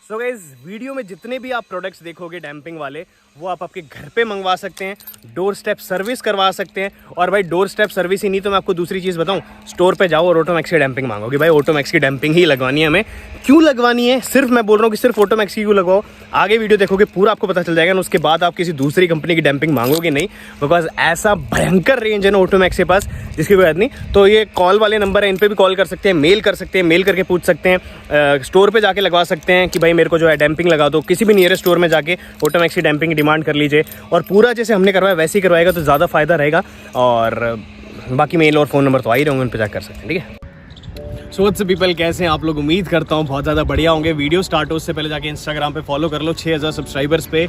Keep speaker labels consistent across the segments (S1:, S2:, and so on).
S1: So guys video में जितने भी आप प्रोडक्ट्स देखोगे डैम्पिंग वाले वो आप आपके घर पे मंगवा सकते हैं, डोर स्टेप सर्विस करवा सकते हैं। और भाई डोर स्टेप सर्विस ही नहीं तो मैं आपको दूसरी चीज़ बताऊं, स्टोर पे जाओ और ऑटोमैक्स की डैम्पिंग मांगोगे। भाई ऑटोमैक्स की डैम्पिंग ही लगवानी है हमें। क्यों लगवानी है सिर्फ मैं बोल रहा हूँ कि सिर्फ ऑटोमैक्स की क्यों लगवाओ, आगे वीडियो देखोगे पूरा आपको पता चल जाएगा ना। उसके बाद आप किसी दूसरी कंपनी की डैम्पिंग मांगोगे नहीं, बिकॉज ऐसा भयंकर रेंज है ना ऑटोमैक्स के पास जिसकी कोई बात नहीं। तो ये कॉल वाले नंबर है, इन पर भी कॉल कर सकते हैं, मेल कर सकते हैं, मेल करके पूछ सकते हैं, स्टोर पर जाके लगवा सकते हैं कि भाई मेरे को जो है डैम्पिंग लगा दो। किसी भी नियरेस्ट स्टोर में जाके ऑटोमैक्स की डैम्पिंग की डिमांड कर लीजिए और पूरा जैसे हमने करवाया वैसे ही करवाएगा तो ज़्यादा फायदा रहेगा। और बाकी मेल और फ़ोन नंबर तो आ ही रहेंगे, उन पर जाकर कर सकते हैं, ठीक है। सो व्हाट्स अप पीपल, कैसे हैं आप लोग? उम्मीद करता हूँ बहुत ज़्यादा बढ़िया होंगे। वीडियो स्टार्ट हो उससे पहले जाके इंस्टाग्राम पे फॉलो कर लो। 6000 सब्सक्राइबर्स पे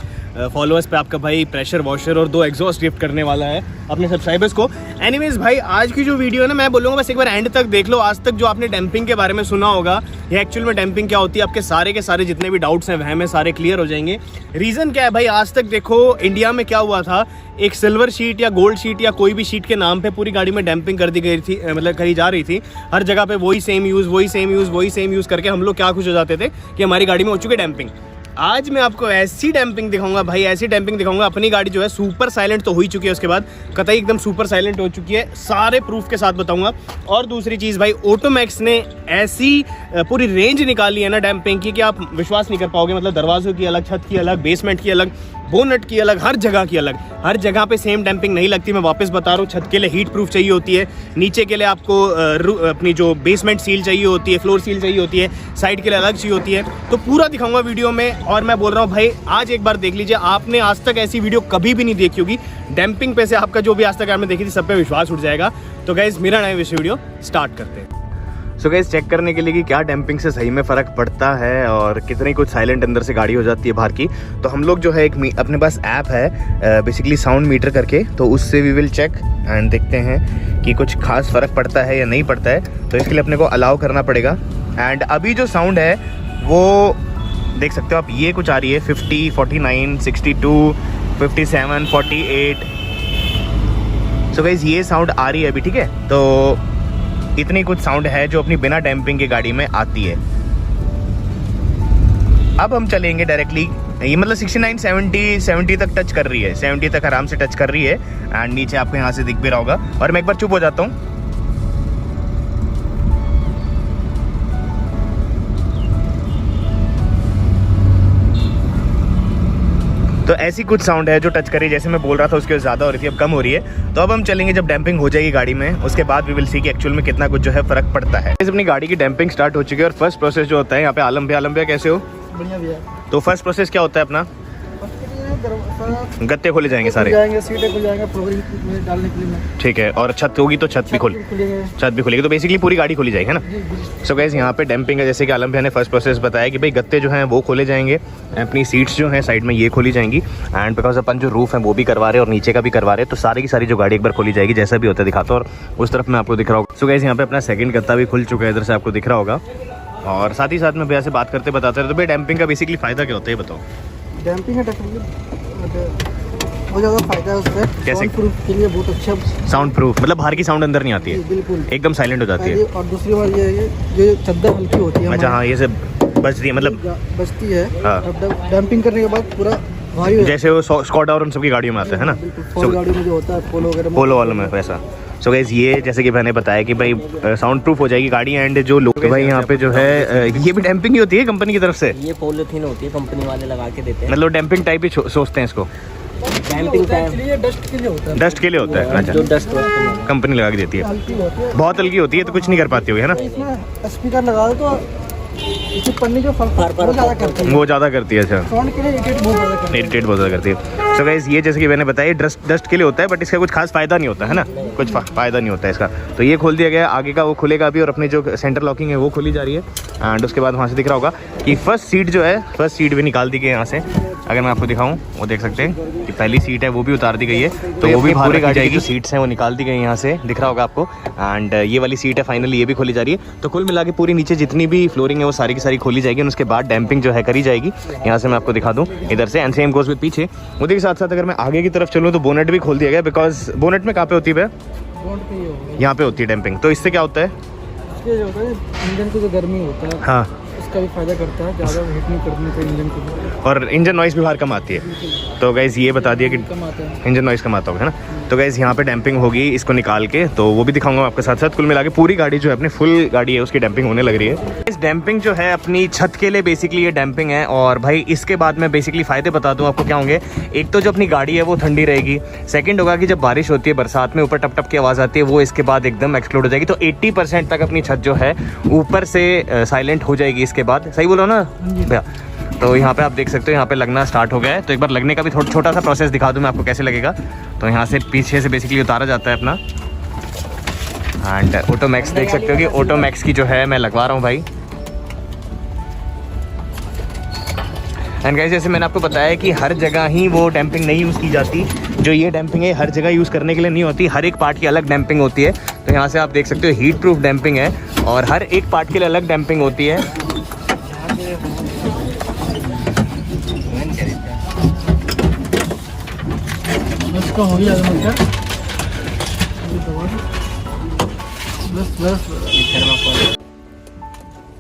S1: फॉलोअर्स पे आपका भाई प्रेशर वॉशर और 2 एग्जॉस्ट गिफ्ट करने वाला है अपने सब्सक्राइबर्स को। एनीवेज भाई आज की जो वीडियो है ना, मैं बोलूँगा बस एक बार एंड तक देख लो। आज तक जो आपने डैम्पिंग के बारे में सुना होगा, ये एक्चुअल में डैम्पिंग क्या होती है, आपके सारे के सारे जितने भी डाउट्स हैं वह सारे क्लियर हो जाएंगे। रीज़न क्या है भाई, आज तक देखो इंडिया में क्या हुआ था, एक सिल्वर शीट या गोल्ड शीट या कोई भी शीट के नाम पे पूरी गाड़ी में डैम्पिंग कर दी गई थी, मतलब करी जा रही थी। हर जगह पे वही सेम यूज़ करके हम लोग क्या खुश हो जाते थे कि हमारी गाड़ी में हो चुकी है डैम्पिंग। आज मैं आपको ऐसी डैम्पिंग दिखाऊंगा भाई, ऐसी डैम्पिंग दिखाऊंगा। अपनी गाड़ी जो है सुपर साइलेंट तो हो ही चुकी है, उसके बाद कतई एकदम सुपर साइलेंट हो चुकी है, सारे प्रूफ के साथ बताऊंगा। और दूसरी चीज़ भाई, ऑटोमैक्स ने ऐसी पूरी रेंज निकाली है ना डैम्पिंग की कि आप विश्वास नहीं कर पाओगे। मतलब दरवाजों की अलग, छत की अलग, बेसमेंट की अलग, बोनट की अलग, हर जगह की अलग। हर जगह पे सेम डैम्पिंग नहीं लगती, मैं वापस बता रहा हूँ। छत के लिए हीट प्रूफ चाहिए होती है, नीचे के लिए आपको अपनी जो बेसमेंट सील चाहिए होती है, फ्लोर सील चाहिए होती है, साइड के लिए अलग चाहिए होती है। तो पूरा दिखाऊंगा वीडियो में। और मैं बोल रहा हूँ भाई आज एक बार देख लीजिए, आपने आज तक ऐसी वीडियो कभी भी नहीं देखी होगी डैम्पिंग पे से। आपका जो भी आज तक आपने देखी थी सब पे विश्वास उठ जाएगा। तो गाइस मेरा नया वीडियो स्टार्ट करते हैं। सो गाइस चेक करने के लिए कि क्या डैम्पिंग से सही में फ़र्क पड़ता है और कितनी कुछ साइलेंट अंदर से गाड़ी हो जाती है बाहर की, तो हम लोग जो है एक अपने पास ऐप है बेसिकली साउंड मीटर करके, तो उससे वी विल चेक एंड देखते हैं कि कुछ खास फ़र्क पड़ता है या नहीं पड़ता है। तो इसके लिए अपने को अलाउ करना पड़ेगा। एंड अभी जो साउंड है वो देख सकते हो आप, ये कुछ आ रही है 50, 49, 62, 57, 48। सो गाइस ये साउंड आ रही है अभी, ठीक है। तो इतनी कुछ साउंड है जो अपनी बिना डैम्पिंग की गाड़ी में आती है। अब हम चलेंगे डायरेक्टली, ये मतलब 69, 70 तक टच कर रही है, 70 तक आराम से टच कर रही है। एंड नीचे आपको यहाँ से दिख भी रहा होगा। और मैं एक बार चुप हो जाता हूँ। तो ऐसी कुछ साउंड है जो टच करी, जैसे मैं बोल रहा था उसके ज़्यादा हो रही थी, अब कम हो रही है। तो अब हम चलेंगे जब डैम्पिंग हो जाएगी गाड़ी में, उसके बाद वी विल सी कि एक्चुअल में कितना कुछ जो है फ़र्क पड़ता है। अपनी गाड़ी की डैम्पिंग स्टार्ट हो चुकी है और फर्स्ट प्रोसेस जो होता है यहाँ पे, आलम भैया कैसे हो?
S2: बढ़िया भैया।
S1: तो फर्स्ट प्रोसेस क्या होता है अपना? गत्ते खोले जाएंगे सारे,
S2: सीटें खुल जाएंगे फ्लोरिंग में डालने के लिए, ठीक
S1: है। और छत होगी तो छत भी खुलेगी, तो बेसिकली पूरी गाड़ी खोली जाएगी, है ना। सो गाइस यहाँ पे डैम्पिंग है, जैसे कि आलम भैया ने फर्स्ट प्रोसेस बताया कि भाई गत्ते जो हैं वो खोले जाएंगे, अपनी सीट्स जो हैं साइड में ये खोली जाएंगी। एंड बिकॉज अपन जो रूफ है वो भी करवा रहे हैं और नीचे का भी करवा रहे हैं, तो सारी की सारी जो गाड़ी एक बार खोली जाएगी, जैसा भी होता है दिखाता हूँ। और उस तरफ में आपको दिख रहा होगा। सो गाइस यहाँ पे अपना सेकंड गत्ता भी खुल चुका है, इधर से आपको दिख रहा होगा। और साथ ही साथ में भैया से बात करते बताते रहे। तो भाई डैम्पिंग का बेसिकली फ़ायदा क्या होता है, ये बताओ।
S2: डैम्पिंग का बहुत ज़्यादा फायदा है उससे।
S1: कैसे?
S2: साउंड प्रूफ के लिए बहुत अच्छा।
S1: साउंड प्रूफ मतलब बाहर की साउंड अंदर नहीं आती है,
S2: बिल्कुल एकदम
S1: साइलेंट हो जाती है।
S2: और दूसरी बात ये है जो चद्दर हल्की होती है,
S1: अच्छा हाँ, ये से बचती है, मतलब
S2: बचती है।
S1: हाँ।
S2: डैम्पिंग करने के बाद पूरा भारी, जैसे
S1: वो स्कॉडा और उन सबकी गाड़ियों में आता है ना,
S2: गाड़ियों में जो होता है पोलो वाले में वैसा।
S1: सो गाइस ये जैसे कि मैंने बताया कि भाई साउंड प्रूफ हो जाएगी गाड़ी। एंड जो लोग भाई यहाँ पे जो है ये भी डैम्पिंग ही होती है कंपनी की तरफ से,
S3: ये पॉलीथीन होती है, कंपनी वाले लगा के देते हैं।
S1: मतलब डैम्पिंग टाइप ही सोचते हैं इसको।
S3: डैम्पिंग
S2: डस्ट के लिए होता है,
S1: डस्ट के लिए होता है। अच्छा,
S3: जो डस्ट
S1: कंपनी लगा के देती है, बहुत हल्की होती है तो कुछ नहीं कर पाती होगी, है ना।
S2: इसमें स्पीकर लगा दो तो इसकी पन्नी जो
S1: वो ज़्यादा करती है। अच्छा,
S2: साउंड के लिए
S1: इरिटेट बहुत ज़्यादा करती है। सो गाइस ये जैसे कि मैंने बताया डस्ट के लिए होता है, बट इसका कुछ खास फायदा नहीं होता है ना, कुछ फ़ायदा नहीं होता है इसका। तो ये खोल दिया गया है, आगे का वो खुलेगा भी और अपनी जो सेंटर लॉकिंग है वो खोली जा रही है। एंड उसके बाद वहाँ से दिख रहा होगा कि फर्स्ट सीट जो है, फर्स्ट सीट भी निकाल दी गई है यहाँ से। अगर मैं आपको दिखाऊँ वो देख सकते हैं कि पहली सीट है वो भी उतार दी गई है, तो वो भी पूरी गाड़ी की जो सीट्स हैं वो निकाल दी गई यहाँ से, दिख रहा होगा आपको। एंड ये वाली सीट है फाइनली, ये भी खोली जा रही है। तो कुल मिला के पूरी नीचे जितनी भी फ्लोरिंग है वो सारी की सारी खोली जाएगी। उसके बाद डैम्पिंग जो है करी जाएगी। यहाँ से मैं आपको दिखा दूँ इधर से, एंड सेम गोज़ विद पीछे। उसी के साथ साथ अगर मैं आगे की तरफ चलूँ तो बोनट भी खोल दिया गया, बिकॉज बोनट में कहाँ पे होती है? यहाँ पे होती है डैम्पिंग। तो इससे क्या होता है?
S2: इंजन को जो गर्मी होता है,
S1: हाँ,
S2: इसका भी फ़ायदा करता है, ज़्यादा हीट नहीं करनी चाहिए इंजन को,
S1: और इंजन नॉइस भी बाहर कम आती है। तो गाइज़ ये बता दिया कि
S2: कम आता है।
S1: इंजन नॉइस कम आता होगा, है ना। तो गाइज़ यहाँ पे डैम्पिंग होगी इसको निकाल के, तो वो भी दिखाऊंगा आपके साथ साथ। कुल मिला के पूरी गाड़ी जो है अपनी फुल गाड़ी है उसकी डैम्पिंग होने लग रही है। इस डैम्पिंग जो है अपनी छत के लिए बेसिकली ये डैम्पिंग है। और भाई इसके बाद मैं बेसिकली फ़ायदे बता दूँ आपको क्या होंगे। एक तो जो अपनी गाड़ी है वो ठंडी रहेगी। सेकंड होगा कि जब बारिश होती है बरसात में ऊपर टप टप की आवाज़ आती है, वो इसके बाद एकदम एक्सप्लोड हो जाएगी। तो 80% तक अपनी छत जो है ऊपर से साइलेंट हो जाएगी इसके बाद। सही बोलो ना भैया। तो यहाँ पे आप देख सकते हो यहाँ पे लगना स्टार्ट हो गया है। तो एक बार लगने का भी थोड़ा छोटा सा प्रोसेस दिखा दूँ मैं आपको कैसे लगेगा। तो यहाँ से पीछे से बेसिकली उतारा जाता है अपना, एंड ऑटोमैक्स देख सकते हो कि ऑटोमैक्स की जो है मैं लगवा रहा हूँ भाई। एंड गाइस जैसे मैंने आपको बताया कि हर जगह ही वो डैम्पिंग नहीं यूज़ की जाती। जो ये डैम्पिंग है हर जगह यूज़ करने के लिए नहीं होती, हर एक पार्ट की अलग डैम्पिंग होती है। तो यहाँ से आप देख सकते हो हीट प्रूफ डैम्पिंग है और हर एक पार्ट के लिए अलग डैम्पिंग होती है।
S2: इसका हो गया मिलकर बस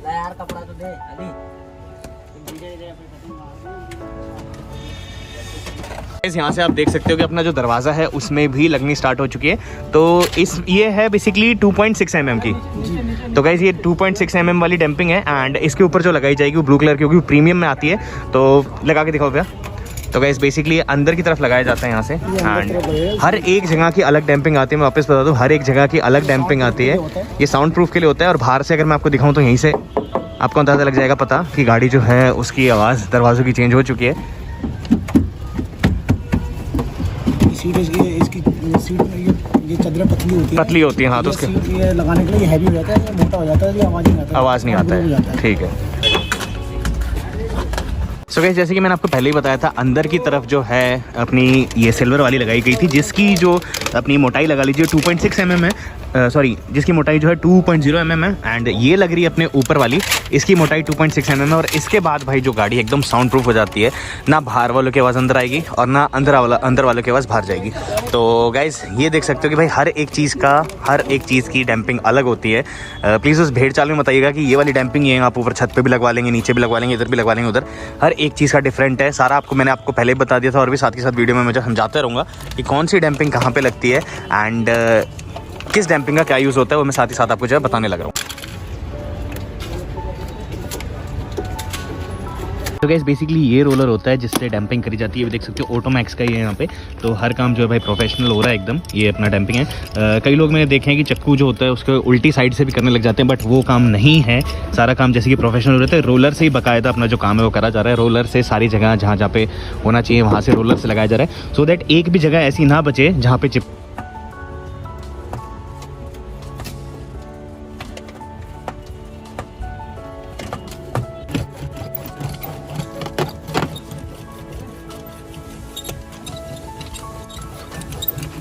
S3: यार कपड़ा तो दे अली।
S1: यहाँ से आप देख सकते हो कि अपना जो दरवाज़ा है उसमें भी लगनी स्टार्ट हो चुकी है। तो ये है बेसिकली 2.6 mm की। तो गाइस ये 2.6 mm वाली डैम्पिंग है एंड इसके ऊपर जो लगाई जाएगी वो ब्लू कलर की होगी, प्रीमियम में आती है। तो लगा के दिखाओ भैया। तो गाइस बेसिकली अंदर की तरफ लगाया जाता है यहाँ से, एंड हर एक जगह की अलग डैम्पिंग आती है। मैं वापस बता दूँ, हर एक जगह की अलग डैम्पिंग आती है। ये साउंड प्रूफ के लिए होता है। और बाहर से अगर मैं आपको दिखाऊँ तो यहीं से आपको अंदाज़ा लग जाएगा पता कि गाड़ी जो है उसकी आवाज़ दरवाज़ों की चेंज हो चुकी है।
S2: इसकी सीट ये चादरें पतली होती है,
S1: हाँ। तो उसके
S2: ये लगाने के लिए हैवी हो जाता है, ये मोटा हो जाता है, ये आवाज़ नहीं आता है।
S1: ठीक है। सो गाइस जैसे कि मैंने आपको पहले ही बताया था, अंदर की तरफ जो है अपनी ये सिल्वर वाली लगाई गई थी, जिसकी जो अपनी मोटाई लगा लीजिए 2.6 mm है। सॉरी, जिसकी मोटाई जो है 2.0 mm है। एंड ये लग रही है अपने ऊपर वाली, इसकी मोटाई 2.6 mm है। और इसके बाद भाई जो गाड़ी एकदम साउंड प्रूफ हो जाती है, ना बाहर वालों की आवाज़ अंदर आएगी और ना अंदर वालों की आवाज़ बाहर जाएगी। तो गाइस ये देख सकते हो कि भाई हर एक चीज़ की डैम्पिंग अलग होती है। प्लीज़ उस भेड़ चाल में बताइएगा कि ये वाली डैम्पिंग है, आप ऊपर छत पे भी लगवा लेंगे, नीचे भी लगवा लेंगे, इधर भी लगवा लेंगे, उधर। हर एक चीज़ का डिफरेंट है सारा। मैंने आपको पहले ही बता दिया था और भी साथ के साथ वीडियो में मैं समझाता रहूँगा कि कौन सी डैम्पिंग कहाँ पे लगती है एंड किस डैम्पिंग का क्या यूज़ होता है, वो मैं साथ ही साथ आपको जो है बताने लग रहा हूँ। तो गाइस बेसिकली ये रोलर होता है जिससे डैम्पिंग करी जाती है। ये देख सकते हो ऑटोमैक्स का ही है यहाँ पे। तो हर काम जो है भाई प्रोफेशनल हो रहा है एकदम। ये अपना डैम्पिंग है। कई लोग मैंने देखे हैं कि चक्कू जो होता है उसके उल्टी साइड से भी करने लग जाते हैं, बट वो काम नहीं है। सारा काम जैसे कि प्रोफेशनल हो रहा है, रोलर से ही बाकायदा अपना जो काम है वो करा जा रहा है। रोलर से सारी जगह जहाँ पे होना चाहिए वहाँ से रोलर से लगाया जा रहा है, सो दैट एक भी जगह ऐसी ना बचे जहाँ पे चिप।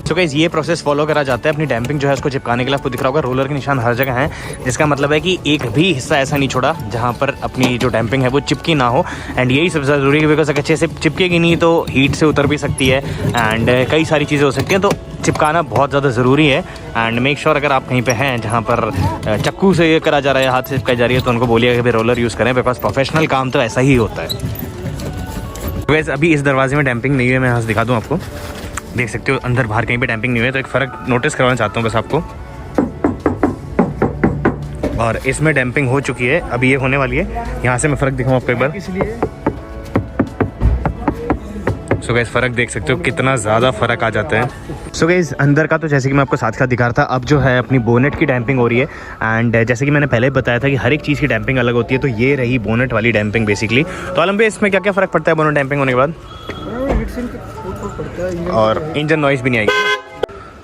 S1: तो गाइस ये प्रोसेस फॉलो करा जाता है। अपनी डैम्पिंग जो है उसको चिपकाने के लिए आपको दिख रहा होगा रोलर के निशान हर जगह हैं, जिसका मतलब है कि एक भी हिस्सा ऐसा नहीं छोड़ा जहाँ पर अपनी जो डैम्पिंग है वो चिपकी ना हो। एंड यही सबसे ज़्यादा जरूरी है, बिकॉज अगर अच्छे से चिपकेगी नहीं तो हीट से उतर भी सकती है एंड कई सारी चीज़ें हो सकती हैं। तो चिपकाना बहुत ज़्यादा ज़रूरी है। एंड मेक श्योर अगर आप कहीं पे हैं जहाँ पर चक्कू से ये करा जा रहा है, हाथ से चिपकाई जा रही है, तो उनको बोलिए कि भाई रोलर यूज़ करें, बिकॉज प्रोफेशनल काम तो ऐसा ही होता है। वैसे अभी इस दरवाजे में डैम्पिंग नहीं है, मैं यहाँ से दिखा दूँ आपको। देख सकते हो अंदर बाहर कहीं पे डैम्पिंग नहीं हुई है। तो एक फ़र्क नोटिस करवाना चाहता हूँ बस आपको। और इसमें डैम्पिंग हो चुकी है, अभी ये होने वाली है। यहाँ से मैं फ़र्क दिखाऊँ आपको एक बार।
S2: इसलिए
S1: सो गाइस फ़र्क देख सकते हो कितना ज़्यादा फ़र्क आ जाता है। सो गाइस अंदर का तो जैसे कि मैं आपको साथ दिखा रहा था, अब जो है अपनी बोनेट की डैम्पिंग हो रही है। एंड जैसे कि मैंने पहले बताया था कि हर एक चीज़ की डैम्पिंग अलग होती है, तो ये रही बोनेट वाली डैम्पिंग बेसिकली। तो आलम भाई इसमें क्या क्या फ़र्क पड़ता है बोनेट डैम्पिंग होने के बाद? और इंजन नॉइस भी नहीं आएगी।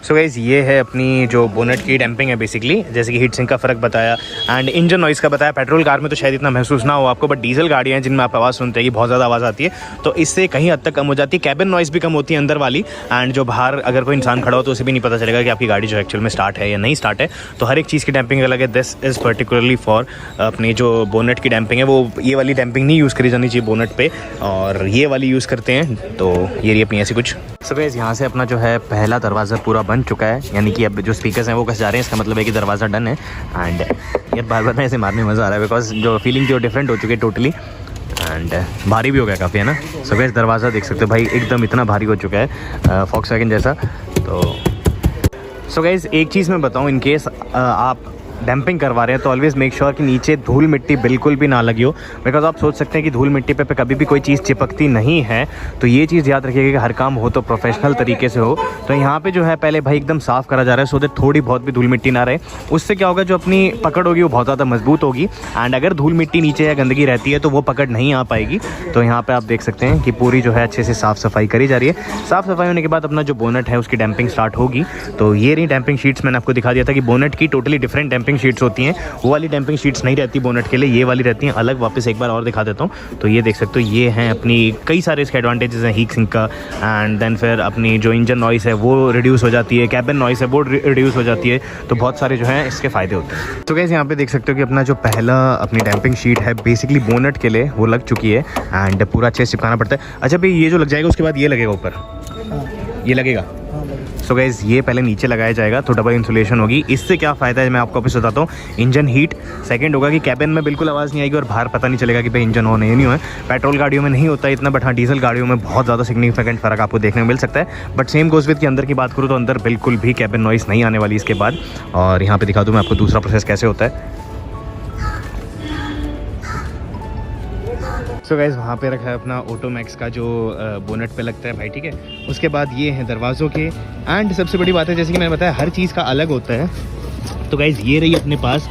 S1: सो गाइस ये है अपनी जो बोनेट की डैम्पिंग है बेसिकली, जैसे कि हीट सिंक का फ़र्क बताया एंड इंजन नॉइस का बताया। पेट्रोल कार में तो शायद इतना महसूस ना हो आपको, बट डीजल गाड़ियाँ हैं जिनमें आप आवाज़ सुनते हैं कि बहुत ज़्यादा आवाज़ आती है, तो इससे कहीं हद तक कम हो जाती है। कैबिन नॉइस भी कम होती है अंदर वाली। एंड जो बाहर अगर कोई इंसान खड़ा हो तो उसे भी नहीं पता चलेगा कि आपकी गाड़ी जो एक्चुअल में स्टार्ट है या नहीं स्टार्ट है। तो हर एक चीज़ की डैम्पिंग अलग है। दिस इज़ पर्टिकुलरली फॉर अपनी जो बोनेट की डैम्पिंग है, वो ये वाली डैम्पिंग नहीं यूज़ करी जानी चाहिए बोनेट पे, और ये वाली यूज़ करते हैं। तो ये रही अपनी ऐसी कुछ। सो गाइस यहाँ से अपना जो है पहला दरवाज़ा पूरा
S4: बन चुका है, यानी कि अब जो स्पीकर्स हैं वो कस जा रहे हैं, इसका मतलब है कि दरवाज़ा डन है। एंड यार बार बार ऐसे मारने में मज़ा आ रहा है, बिकॉज जो फीलिंग जो डिफरेंट हो चुकी है टोटली, एंड भारी भी हो गया काफ़ी, है ना। सो गाइस दरवाज़ा देख सकते हो भाई, एकदम इतना भारी हो चुका है फॉक्सवैगन जैसा। तो सो गाइस एक चीज़ मैं बताऊँ, इन केस आप डैम्पिंग करवा रहे हैं तो ऑलवेज़ मेक श्योर कि नीचे धूल मिट्टी बिल्कुल भी ना लगी हो, बिकॉज आप सोच सकते हैं कि धूल मिट्टी पे कभी भी कोई चीज़ चिपकती नहीं है। तो ये चीज़ याद रखिएगा कि हर काम हो तो प्रोफेशनल तरीके से हो। तो यहाँ पे जो है पहले भाई एकदम साफ़ करा जा रहा है, सो दैट थोड़ी बहुत भी धूल मिट्टी ना रहे। उससे क्या होगा, जो अपनी पकड़ होगी वो बहुत ज़्यादा मजबूत होगी, एंड अगर धूल मिट्टी नीचे या गंदगी रहती है तो वो पकड़ नहीं आ पाएगी। तो यहाँ पर आप देख सकते हैं कि पूरी जो है अच्छे से साफ़ सफाई करी जा रही है। साफ़ सफाई होने के बाद अपना जो बोनट है उसकी डैम्पिंग स्टार्ट होगी। तो ये रही डैम्पिंग शीट्स, मैंने आपको दिखा दिया था कि बोनट की टोटली डिफरेंट डैम्पिंग शीट्स होती हैं। वो वाली डैम्पिंग शीट्स नहीं रहती बोनट के लिए, ये वाली रहती हैं अलग। वापस एक बार और दिखा देता हूँ। तो ये देख सकते हो, ये हैं अपनी कई सारे इसके एडवांटेजेस हैं हीट सिंक का। एंड देन फिर अपनी जो इंजन नॉइस है वो रिड्यूस हो जाती है, कैबिन नॉइस है वो रिड्यूस हो जाती है। तो बहुत सारे जो हैं इसके फ़ायदे होते हैं। तो गाइस यहाँ पे देख सकते हो कि अपना जो पहला अपनी डैम्पिंग शीट है बेसिकली बोनट के लिए वो लग चुकी है, एंड पूरा अच्छे से चिपकाना पड़ता है। अच्छा भाई ये जो लग जाएगा उसके बाद ये लगेगा ऊपर, ये लगेगा। सो गाइस ये पहले नीचे लगाया जाएगा तो डबल इंसुलेशन होगी। इससे क्या फ़ायदा है मैं आपको अभी बताता हूँ। इंजन हीट, सेकंड होगा कि कैबिन में बिल्कुल आवाज़ नहीं आएगी और बाहर पता नहीं चलेगा कि भाई इंजन ऑन है नहीं है। पेट्रोल गाड़ियों में नहीं होता है इतना, बट हाँ डीजल गाड़ियों में बहुत ज़्यादा सिग्निफिकेंट फ़र्क आपको देखने को मिल सकता है। बट सेम गोज़ विद के अंदर की बात करूँ तो अंदर बिल्कुल भी कैबिन नॉइस नहीं आने वाली इसके बाद। और यहाँ पर दिखा दूँ मैं आपको दूसरा प्रोसेस कैसे होता है। सो गाइस वहाँ पे रखा है अपना ऑटोमैक्स का जो बोनट पे लगता है भाई, ठीक है। उसके बाद ये हैं दरवाज़ों के, एंड सबसे बड़ी बात है जैसे कि मैंने बताया हर चीज़ का अलग होता है। तो गाइस ये रही अपने पास,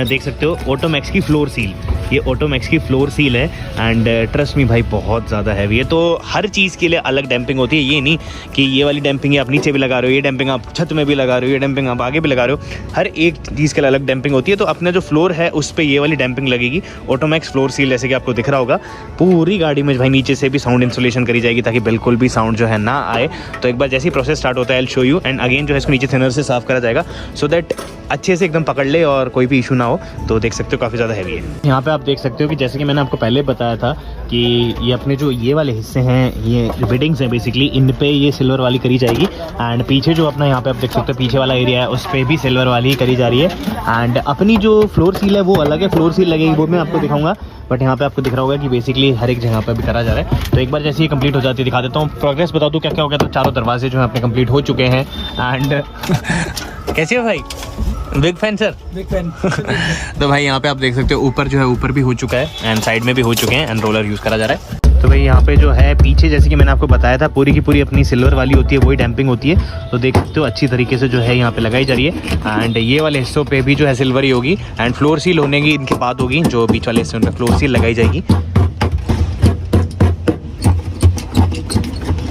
S4: देख सकते हो ऑटोमैक्स की फ्लोर सील। ये ऑटोमैक्स की फ्लोर सील है, एंड ट्रस्ट मी भाई बहुत ज़्यादा हैवी है। तो हर चीज़ के लिए अलग डैम्पिंग होती है। ये नहीं कि ये वाली डैम्पिंग आप नीचे भी लगा रहे हो, ये डैम्पिंग आप छत में भी लगा रहे हो, ये डैम्पिंग आप आगे भी लगा रहे हो। हर एक चीज़ के लिए अलग डैम्पिंग होती है। तो अपना जो फ्लोर है उस पर ये वाली डैम्पिंग लगेगी, ऑटोमैक्स फ्लोर सील, जैसे कि आपको दिख रहा होगा। पूरी गाड़ी में भाई नीचे से भी साउंड इंसुलेशन करी जाएगी ताकि बिल्कुल भी साउंड जो है ना आए। तो एक बार जैसे ही प्रोसेस स्टार्ट होता है I show you, and again जो है इसको नीचे थिनर से साफ़ करा जाएगा सो दैट अच्छे से एकदम पकड़ ले और कोई भी इशू ना हो। तो देख सकते हो काफ़ी ज़्यादा हैवी है। यहाँ पे आप देख सकते हो कि जैसे कि मैंने आपको पहले बताया था कि ये अपने जो ये वाले हिस्से हैं, ये जो बिडिंग्स हैं बेसिकली, इन पे ये सिल्वर वाली करी जाएगी। एंड पीछे जो अपना यहाँ पे आप देख सकते हो पीछे वाला एरिया है उस पर भी सिल्वर वाली करी जा रही है। एंड अपनी जो फ्लोर सील है वो अलग है, फ्लोर सील लगेगी वो मैं आपको दिखाऊंगा। बट यहाँ पे आपको दिख रहा होगा कि बेसिकली हर एक जगह पे भी करा जा रहा है। तो एक बार जैसे ये कंप्लीट हो जाती है दिखा देता हूँ। प्रोग्रेस बता दूँ क्या क्या हो गया। तो चारों दरवाजे जो है अपने कंप्लीट हो चुके हैं। एंड कैसे हो भाई, big fan sir,
S2: big fan.
S4: तो भाई यहाँ पे आप देख सकते हो ऊपर जो है ऊपर भी हो चुका है एंड साइड में भी हो चुके हैं, एंड रोलर यूज़ करा जा रहा है। तो भाई यहाँ पे जो है पीछे जैसे कि मैंने आपको बताया था पूरी की पूरी अपनी सिल्वर वाली होती है, वही डैम्पिंग होती है। तो देख सकते हो अच्छी तरीके से जो है यहाँ पे लगाई जा रही है। एंड ये वाले हिस्सों पे भी जो है सिल्वर ही होगी, एंड फ्लोर सील होने की इनके बाद होगी। जो बीच वाले हिस्से में फ्लोर सील लगाई जाएगी।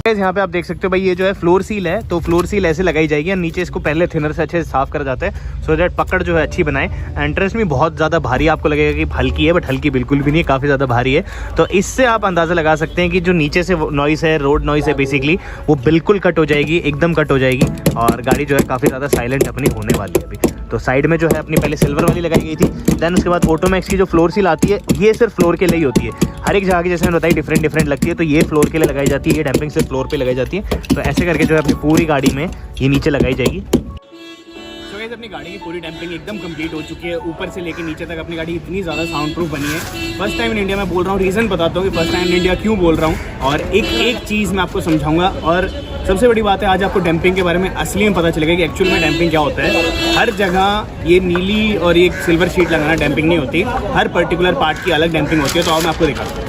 S4: यहाँ पे आप देख सकते हो भाई ये जो है फ्लोर सील है। तो फ्लोर सील ऐसे लगाई जाएगी और नीचे इसको पहले थिनर से अच्छे से साफ करा जाता है सो दैट पकड़ जो है अच्छी बनाए। इंटरेस्ट में बहुत ज़्यादा भारी आपको लगेगा कि हल्की है, बट हल्की बिल्कुल भी नहीं है, काफ़ी ज़्यादा भारी है। तो इससे आप अंदाज़ा लगा सकते हैं कि जो नीचे से नॉइस है, रोड नॉइस है बेसिकली, वो बिल्कुल कट हो जाएगी, एकदम कट हो जाएगी। और गाड़ी जो है काफ़ी ज़्यादा साइलेंट अपनी होने वाली है अभी। तो साइड में जो है अपनी पहले सिल्वर वाली लगाई गई थी, देन उसके बाद ऑटोमैक्स की जो फ्लोर सील आती है ये सिर्फ फ्लोर के लिए ही होती है। हर एक जगह की जैसे मैंने बताई डिफरेंट लगती है। तो ये फ्लोर के लिए लगाई जाती है, ये डैम्पिंग सिर्फ फ्लोर पे लगाई जाती है। तो ऐसे करके जो है अपनी पूरी गाड़ी में ये नीचे लगाई जाएगी।
S1: तो गाइस अपनी गाड़ी की पूरी डैम्पिंग एकदम कंप्लीट हो चुकी है। ऊपर से लेके नीचे तक अपनी गाड़ी इतनी ज़्यादा साउंड प्रूफ बनी है। फर्स्ट टाइम इन इंडिया मैं बोल रहा हूँ, रीज़न बताता हूँ कि फर्स्ट टाइम इन इंडिया क्यों बोल रहा हूँ, और एक चीज़ मैं आपको समझाऊंगा। और सबसे बड़ी बात है आज आपको डैम्पिंग के बारे में असली में पता चलेगा कि एक्चुअल में डैम्पिंग क्या होता है। हर जगह ये नीली और ये सिल्वर शीट लगाना डैम्पिंग नहीं होती, हर पर्टिकुलर पार्ट की अलग डैम्पिंग होती है। तो आओ मैं आपको दिखाता हूँ।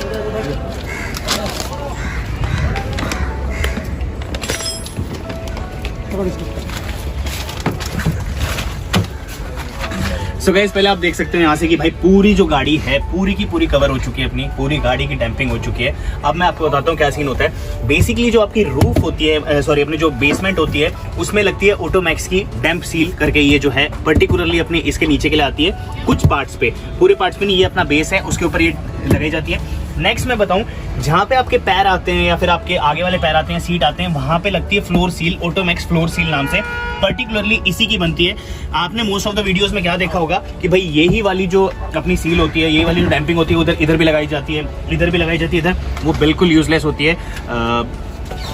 S1: सो गाइस पहले आप देख सकते हैं यहाँ से कि भाई पूरी जो गाड़ी है पूरी की पूरी कवर हो चुकी है, अपनी पूरी गाड़ी की डैम्पिंग हो चुकी है। अब मैं आपको बताता हूँ क्या सीन होता है। बेसिकली जो आपकी रूफ होती है, सॉरी अपनी जो बेसमेंट होती है, उसमें लगती है ऑटोमैक्स की डैम्प सील करके। ये जो है पर्टिकुलरली अपनी इसके नीचे के लिए आती है, कुछ पार्ट्स पे, पूरे पार्ट्स पे नहीं, ये अपना बेस है उसके ऊपर ये लगाई जाती है। नेक्स्ट मैं बताऊं, जहाँ पे आपके पैर आते हैं या फिर आपके आगे वाले पैर आते हैं, सीट आते हैं, वहाँ पे लगती है फ्लोर सील, ऑटोमैक्स फ्लोर सील नाम से, पर्टिकुलरली इसी की बनती है। आपने मोस्ट ऑफ द वीडियोस में क्या देखा होगा कि भाई यही वाली जो अपनी सील होती है, यही वाली जो डैम्पिंग होती है, उधर इधर भी लगाई जाती है, इधर भी लगाई जाती है, इधर वो बिल्कुल यूजलेस होती है।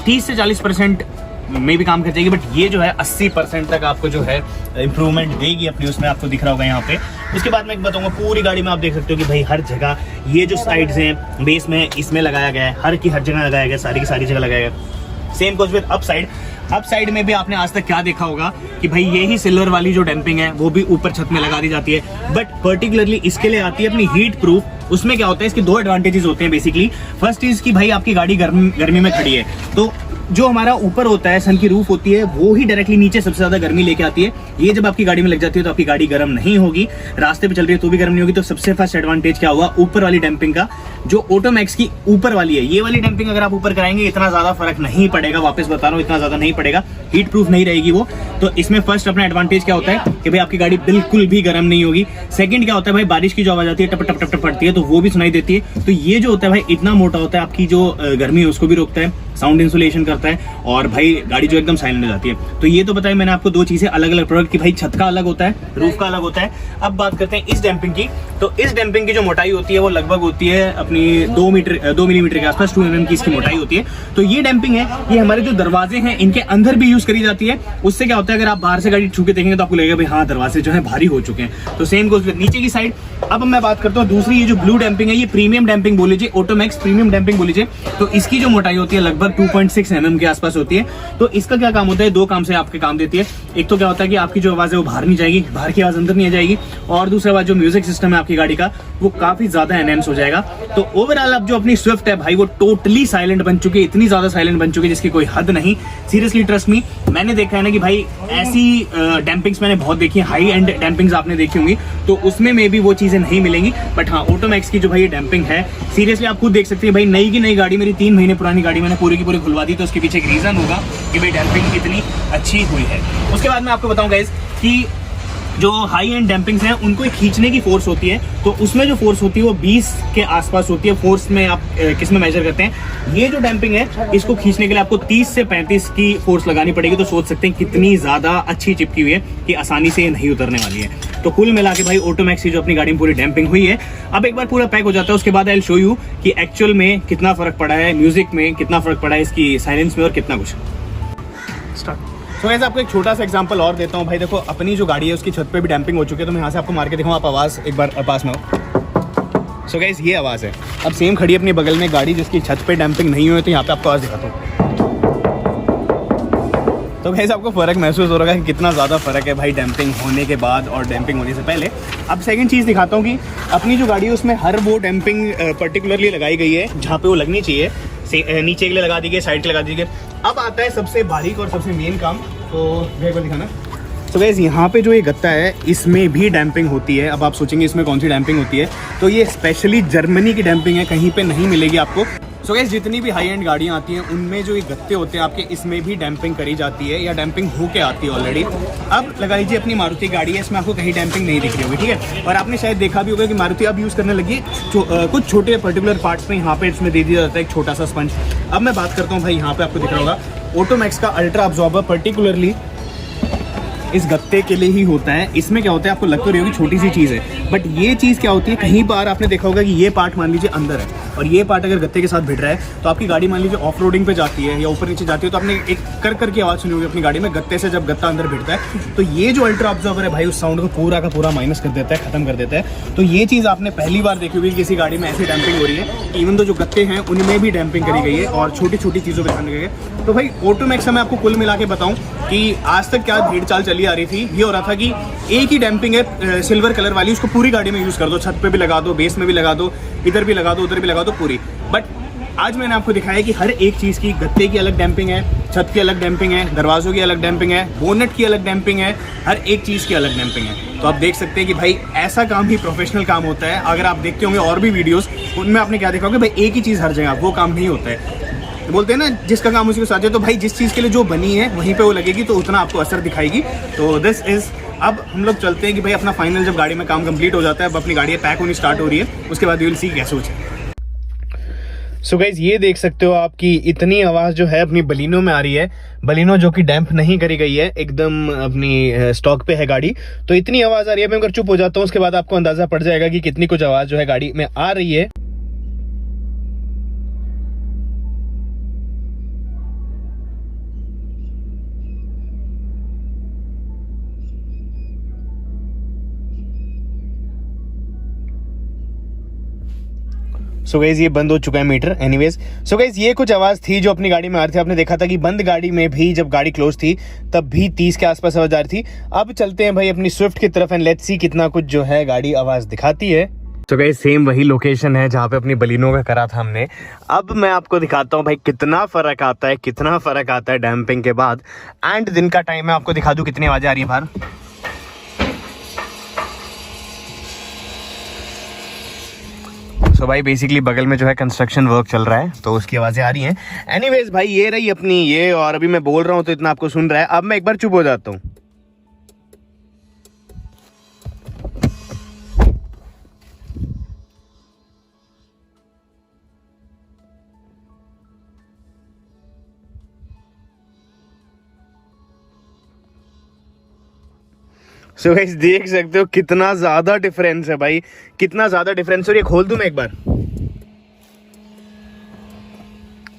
S1: 30 से 40% में भी काम कर जाएगी, बट ये जो है 80% तक आपको जो है इंप्रूवमेंट देगी अपनी, उसमें आपको दिख रहा होगा यहाँ पे। उसके बाद मैं बताऊंगा पूरी गाड़ी में आप देख सकते हो कि भाई हर जगह ये जो साइड्स हैं बेस में इसमें लगाया गया है, हर जगह लगाया गया, सारी की सारी जगह लगाया गया। Same goes with up side में भी आपने आज तक क्या देखा होगा कि भाई यही सिल्वर वाली जो डैम्पिंग है वो भी ऊपर छत में लगा दी जाती है, बट पर्टिकुलरली इसके लिए आती है अपनी हीट प्रूफ। उसमें क्या होता है, इसके दो एडवांटेजेस होते हैं बेसिकली। फर्स्ट इज कि भाई आपकी गाड़ी गर्मी में खड़ी है, तो जो हमारा ऊपर होता है सन की रूफ होती है वो ही डायरेक्टली नीचे सबसे ज्यादा गर्मी लेके आती है। ये जब आपकी गाड़ी में लग जाती है तो आपकी गाड़ी गर्म नहीं होगी, रास्ते पे चल रही है तो भी गर्म नहीं होगी। तो सबसे फर्स्ट एडवांटेज क्या हुआ ऊपर वाली डैम्पिंग का, जो ऑटोमैक्स की ऊपर वाली है। ये वाली डैम्पिंग अगर आप ऊपर कराएंगे इतना ज्यादा फर्क नहीं पड़ेगा, वापस बता रहा हूँ इतना ज्यादा नहीं पड़ेगा, हीट प्रूफ नहीं रहेगी वो। तो इसमें फर्स्ट अपना एडवांटेज क्या होता है कि भाई आपकी गाड़ी बिल्कुल भी गर्म नहीं होगी। सेकंड क्या होता है भाई, बारिश की जो आवाज आती है टप टप टप टप पड़ती है तो वो भी सुनाई देती है। तो ये जो होता है भाई इतना मोटा होता है, आपकी जो गर्मी है उसको भी रोकता है, साउंड इंसुलेशन करता है, और भाई गाड़ी जो एकदम साइलेंट हो जाती है। तो ये तो बताया मैंने आपको दो चीजें अलग अलग प्रोडक्ट की, भाई छत का अलग होता है, रूफ का अलग होता है। अब बात करते हैं इस डैम्पिंग की। तो इस डैम्पिंग की जो मोटाई होती है वो लगभग होती है अपनी 2 मिलीमीटर के आसपास, 2 mm की इसकी मोटाई होती है। तो ये डैम्पिंग है, ये हमारे जो दरवाजे हैं इनके अंदर भी यूज करी जाती है। उससे क्या होता है, अगर आप बाहर से गाड़ी छू के देखेंगे तो आपको लगेगा भाई हाँ दरवाजे जो है भारी हो चुके हैं। तो सेम गोज नीचे की साइड। अब मैं बात करता हूँ दूसरी, ये जो ब्लू डैम्पिंग है ये प्रीमियम डैम्पिंग बोल लीजिए, ऑटोमैक्स प्रीमियम डैम्पिंग बोल लीजिए। तो इसकी जो मोटाई होती है लगभग 2.6 mm के आसपास होती है। तो इसका क्या काम होता है, दो काम से आपके काम देती है। एक तो क्या होता है कि आपकी जो आवाज है वो बाहर नहीं जाएगी, बाहर की आवाज अंदर नहीं आ जाएगी, और दूसरा बात जो म्यूजिक सिस्टम है आपकी गाड़ी का वो काफी ज्यादा एनहेंस हो जाएगा। तो ओवरऑल अब जो अपनी स्विफ्ट है भाई वो टोटली साइलेंट बन चुकी है, इतनी ज्यादा साइलेंट बन चुकी है जिसकी कोई हद नहीं। सीरियसली ट्रस्ट मी, मैंने देखा है ना कि भाई ऐसी डैम्पिंग्स मैंने बहुत देखी है, हाई एंड डैम्पिंग्स आपने देखी होंगी, तो उसमें मे भी वो चीजें नहीं मिलेंगी। बट हाँ ऑटोमैक्स की जो भाई डैम्पिंग है सीरियसली आप खुद देख सकते हैं भाई, नई की नई गाड़ी, मेरी 3 महीने पुरानी गाड़ी मैंने पूरी की पूरी खुलवा दी, तो उसके पीछे एक रीजन होगा कि भाई डैम्पिंग कितनी अच्छी हुई है। उसके बाद मैं आपको बताऊं गाइस कि जो हाई एंड डैम्पिंग्स हैं उनको खींचने की फोर्स होती है, तो उसमें जो फोर्स होती है वो 20 के आसपास होती है। फोर्स में आप किस में मेजर करते हैं, ये जो डैम्पिंग है इसको खींचने के लिए आपको 30 से 35 की फोर्स लगानी पड़ेगी। तो सोच सकते हैं कितनी ज्यादा अच्छी चिपकी हुई है कि आसानी से ये नहीं उतरने वाली है। तो कुल मिला के भाई ऑटोमैक्स की जो अपनी गाड़ी में पूरी डैम्पिंग हुई है, अब एक बार पूरा पैक हो जाता है उसके बाद आई विल शो यू कि एक्चुअल में कितना फर्क पड़ा है, म्यूजिक में कितना फर्क पड़ा है, इसकी साइलेंस में और कितना कुछ। तो ऐसे आपको एक छोटा सा एग्जांपल और देता हूँ भाई। देखो अपनी जो गाड़ी है उसकी छत पे भी डैम्पिंग हो चुकी है, तो मैं यहाँ से आपको मार के दिखाऊँ, आप आवाज़ एक बार पास में हो। सो गाइस ये आवाज़ है। अब सेम खड़ी अपने बगल में गाड़ी जिसकी छत पे डैम्पिंग नहीं हुई, तो यहाँ पे आपको आवाज़ दिखाता हूँ। तो गाइस आपको फ़र्क महसूस हो रहा है कि कितना ज़्यादा फ़र्क है भाई डैम्पिंग होने के बाद और डैम्पिंग होने से पहले। अब सेकंड चीज़ दिखाता हूँ कि अपनी जो गाड़ी है उसमें हर वो डैम्पिंग पर्टिकुलरली लगाई गई है जहाँ पे वो लगनी चाहिए। नीचे के लिए लगा दी गई, साइड के लगा दी गई। अब आता है सबसे बारीक और सबसे मेन काम, तो एक बार दिखाना। तो गाइस यहाँ पे जो ये गत्ता है इसमें भी डैम्पिंग होती है। अब आप सोचेंगे इसमें कौन सी डैम्पिंग होती है, तो ये स्पेशली जर्मनी की डैम्पिंग है, कहीं पे नहीं मिलेगी आपको। सो गाइस जितनी भी हाई एंड गाड़ियाँ आती हैं उनमें जो ये गत्ते होते हैं आपके, इसमें भी डैम्पिंग करी जाती है या डैम्पिंग होके आती है ऑलरेडी। अब लगा लीजिए अपनी मारुति गाड़ी है, इसमें आपको कहीं डैम्पिंग नहीं दिख रही होगी, ठीक है। और आपने शायद देखा भी होगा कि मारुति अब यूज़ करने लगी कुछ छोटे पर्टिकुलर पार्ट्स में, यहाँ पे इसमें दे दिया जाता है एक छोटा सा स्पंज। अब मैं बात करता हूँ भाई, यहाँ पे आपको दिख रहा होगा ऑटोमैक्स का अल्ट्रा अब्जॉर्बर पर्टिकुलरली इस गत्ते के लिए ही होता है। इसमें क्या होता है आपको लग तो रही होगी छोटी सी चीज़ है, बट ये चीज़ क्या होती है, कहीं बार आपने देखा होगा कि ये पार्ट मान लीजिए अंदर है और ये पार्ट अगर गत्ते के साथ भिड़ रहा है तो आपकी गाड़ी मान लीजिए ऑफ रोडिंग पे जाती है या ऊपर नीचे जाती है, तो आपने एक कर की आवाज़ सुनी होगी अपनी गाड़ी में गत्ते से, जब गत्ता अंदर भिड़ता है। तो ये जो अल्ट्रा ऑब्जर्वर है भाई उस साउंड को पूरा का पूरा माइनस कर देता है, खत्म कर देता है। तो ये चीज़ आपने पहली बार देखी होगी किसी गाड़ी में ऐसी डैम्पिंग हो रही है, इवन तो जो गत्ते हैं उनमें भी डैम्पिंग करी गई है और छोटी छोटी चीज़ों पर ध्यान गई है। तो भाई ऑटोमैक्स में आपको कुल मिला के बताऊँ कि आज तक क्या भीड़ चाल चली आ रही थी, ये हो रहा था कि एक ही डैम्पिंग है सिल्वर कलर वाली, उसको पूरी गाड़ी में यूज़ कर दो, छत पे भी लगा दो, बेस में भी लगा दो, इधर भी लगा दो, उधर भी लगा दो पूरी। बट आज मैंने आपको दिखाया कि हर एक चीज़ की, गत्ते की अलग डैम्पिंग है, छत की अलग डैम्पिंग है, दरवाज़ों की अलग डैम्पिंग है, बोनेट की अलग डैम्पिंग है, हर एक चीज़ की अलग डैम्पिंग है। तो आप देख सकते हैं कि भाई ऐसा काम ही प्रोफेशनल काम होता है। अगर आप देखते होंगे और भी वीडियोज़, उनमें आपने क्या देखा होगा भाई एक ही चीज़ हर जगह, वो काम नहीं होता है। बोलते हैं ना जिसका काम उसी को साथ है, तो भाई जिस चीज़ के लिए जो बनी है वहीं पे वो लगेगी तो उतना आपको असर दिखाएगी। तो दिस इज़, अब हम लोग चलते हैं कि भाई अपना फाइनल जब गाड़ी में काम कंप्लीट हो जाता है, अब अपनी गाड़ी पैक होनी स्टार्ट हो रही है, उसके बाद यू विल सी कैसे हो जाए। सो गाइज ये देख सकते हो आपकी इतनी आवाज़ जो है अपनी बलिनो में आ रही है, बलिनो जो कि डैम्प नहीं करी गई है, एकदम अपनी स्टॉक पे है गाड़ी, तो इतनी आवाज़ आ रही है। मैं अगर चुप हो जाता हूँ उसके बाद आपको अंदाज़ा पड़ जाएगा कि कितनी कुछ आवाज़ जो है गाड़ी में आ रही है। सो गाइस ये बंद हो चुका है मीटर। एनीवेज सो गाइस ये कुछ आवाज़ थी जो अपनी गाड़ी में आ रही थी। आपने देखा था कि बंद गाड़ी में भी जब गाड़ी क्लोज थी तब भी 30 के आसपास आवाज़ आ रही थी। अब चलते हैं भाई अपनी स्विफ्ट की तरफ एंड लेट्स सी कितना कुछ जो है गाड़ी आवाज़ दिखाती है। तो गाइस सेम वही लोकेशन है जहाँ पे अपनी बलिनो का करा था हमने। अब मैं आपको दिखाता हूँ भाई कितना फ़र्क आता है, कितना फ़र्क आता है डैम्पिंग के बाद। एंड दिन का टाइम है, आपको दिखा दूँ कितनी आवाज़ें आ रही है बाहर। तो भाई बेसिकली बगल में जो है कंस्ट्रक्शन वर्क चल रहा है तो उसकी आवाज़ें आ रही हैं। एनीवेज भाई ये रही अपनी ये, और अभी मैं बोल रहा हूँ तो इतना आपको सुन रहा है। अब मैं एक बार चुप हो जाता हूँ। सो गाइस देख सकते हो कितना ज़्यादा डिफरेंस है भाई, कितना ज़्यादा डिफरेंस। और ये खोल दूँ मैं एक बार,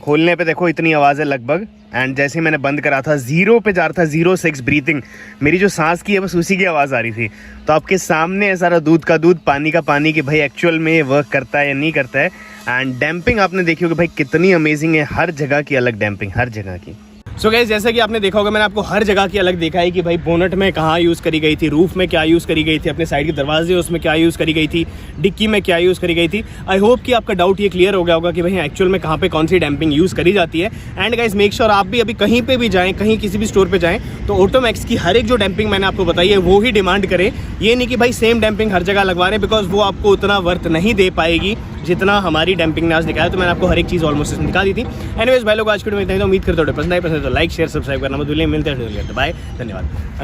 S1: खोलने पे देखो इतनी आवाज़ है लगभग। एंड जैसे मैंने बंद करा था 0 पे जा रहा था, 0-6 ब्रीथिंग। मेरी जो सांस की है बस उसी की आवाज़ आ रही थी। तो आपके सामने है सारा दूध का दूध, पानी का पानी, कि भाई एक्चुअल में वर्क करता है या नहीं करता है। एंड डैम्पिंग आपने देखी होगी भाई कितनी अमेजिंग है, हर जगह की अलग डैम्पिंग, हर जगह की। सो गाइस जैसा कि आपने देखा होगा मैंने आपको हर जगह की अलग देखा है कि भाई बोनट में कहाँ यूज़ करी गई थी, रूफ में क्या यूज़ करी गई थी, अपने साइड के दरवाजे उसमें क्या यूज़ करी गई थी, डिक्की में क्या यूज़ करी गई थी। आई होप कि आपका डाउट ये क्लियर हो गया होगा कि भाई एक्चुअल में कहाँ पे कौन सी डैम्पिंग यूज़ करी जाती है। एंड गाइस मेक श्योर आप भी अभी कहीं पे भी जाएँ, कहीं किसी भी स्टोर पर जाएँ तो ऑटोमैक्स की हर एक जो डैम्पिंग मैंने आपको बताई है वो ही डिमांड करें। ये नहीं कि भाई सेम डैम्पिंग हर जगह लगवा रहे हैं, बिकॉज वो आपको उतना वर्थ नहीं दे पाएगी जितना हमारी डैम्पिंग ने आज दिखाया। तो मैंने आपको हर एक चीज़ ऑलमोस्ट इसमें दिखा दी थी। एनीवेज भाई लोग आज की वीडियो में इतना ही, तो उम्मीद करते हो पसंद आई, पसंद तो लाइक शेयर सब्सक्राइब करना मत भूलिए। मिलते हैं, बाय, धन्यवाद।